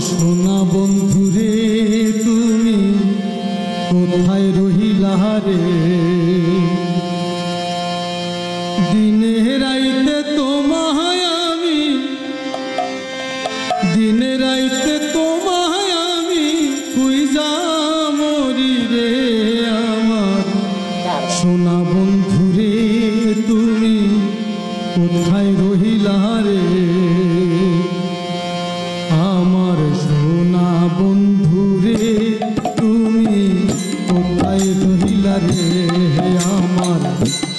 সোনা বন্ধুরে তুমি কোথায় রহিলা রে? দিনে রাইতে তোমায় আমি, দিনে রাইতে তোমায় আমি খুঁজা মরি রে। আমার সোনা বন্ধুরে তুমি কোথায় রহিলা রে? আমার সোনা বন্ধুরে তুমি কোথায় রহিলা রে? আমার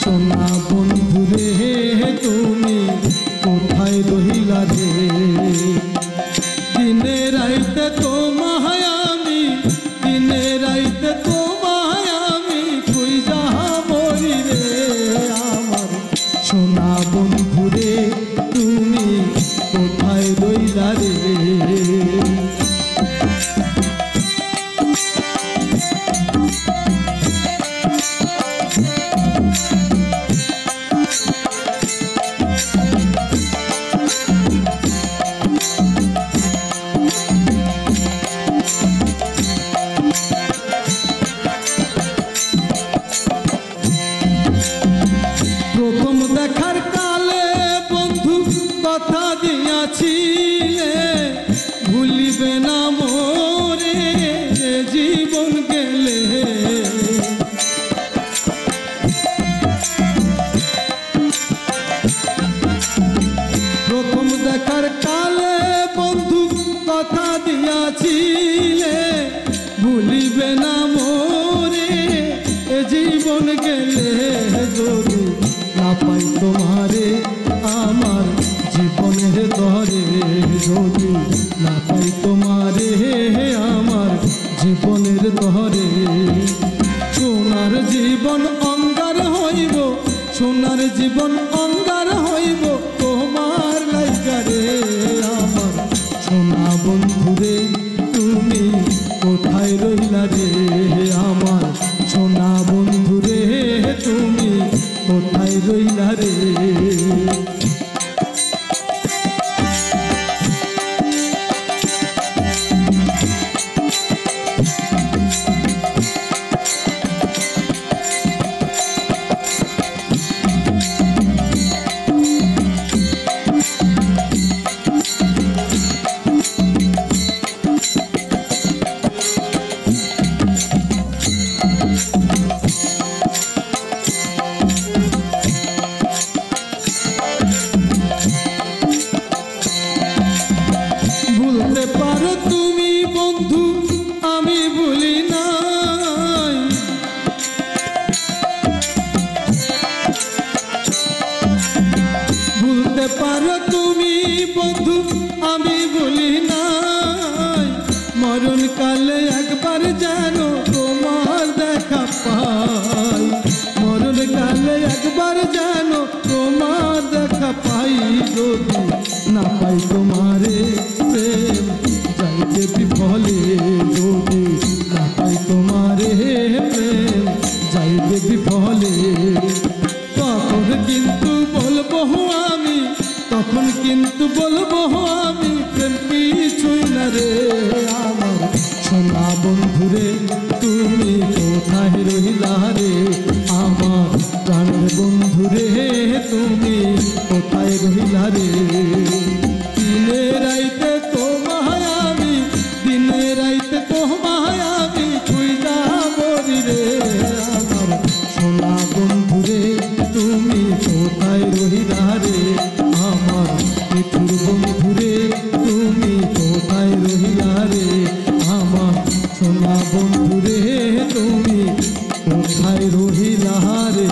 সোনা বন্ধুরে তুমি কোথায় রহিলা রে? দিনে রাইতে তোমায় আমি, দিনে রাইতে তোমায় আমি খুঁজা মরি রে। আমার সোনা বন্ধুরে তুমি কোথায় রহিলা রে? প্রথম দেখার কালে বন্ধু কথা দিয়াছিলে, ভুলিবে না মোরে জীবন গেলে। প্রথম দেখার কালে বন্ধু কথা দিয়াছিলে, ভুলিবে না মোরে জীবন গেলে। যদি না পাই তোমারে আমার জীবনের ধরে, যদি না পাই তোমারে আমার জীবনের ধরে, সোনার জীবন অঙ্গার হইব, সোনার জীবন অঙ্গার হইব তোমার লাইগারে। আমার সোনা বন্ধুরে তুমি কোথায় রহিলা রে? আমার সোনা বন্ধুরে তুমি কোথায় রহিলা রে? ভুলতে পারো তুমি বন্ধু আমি ভুলি নাই, ভুলতে পারো তুমি বন্ধু আমি ভুলি নাই। মরণ কালে একবার যেন তোমার দেখা পাই, মরণ কালে একবার যেন তোমার দেখা পাই। যদি না পাই তোমারে প্রেম যাইতে বিফলে, যদি না পাই তোমারে প্রেম যাইতে বিফলে, তখন কিন্তু বলবো আমি, তখন কিন্তু বলবো আমি প্রেম কিছুই না রে। আমার সোনা বন্ধুরে তুমি কোথায় রহিলা রে? আমার প্রাণের বন্ধুরে তুমি কোথায় রহিলা রে? দিনে রাইতে তোমায় আমি, দিনে রাইতে তোমায় আমি খুঁজা মরি রে। আমার সোনা বন্ধুরে তুমি কোথায় রহিলা রে? আমার পৃথুর বন্ধুরে তুমি কোথায় রহিলা রে? আমার সোনা বন্ধুরে তুমি কোথায় রহিলা রে?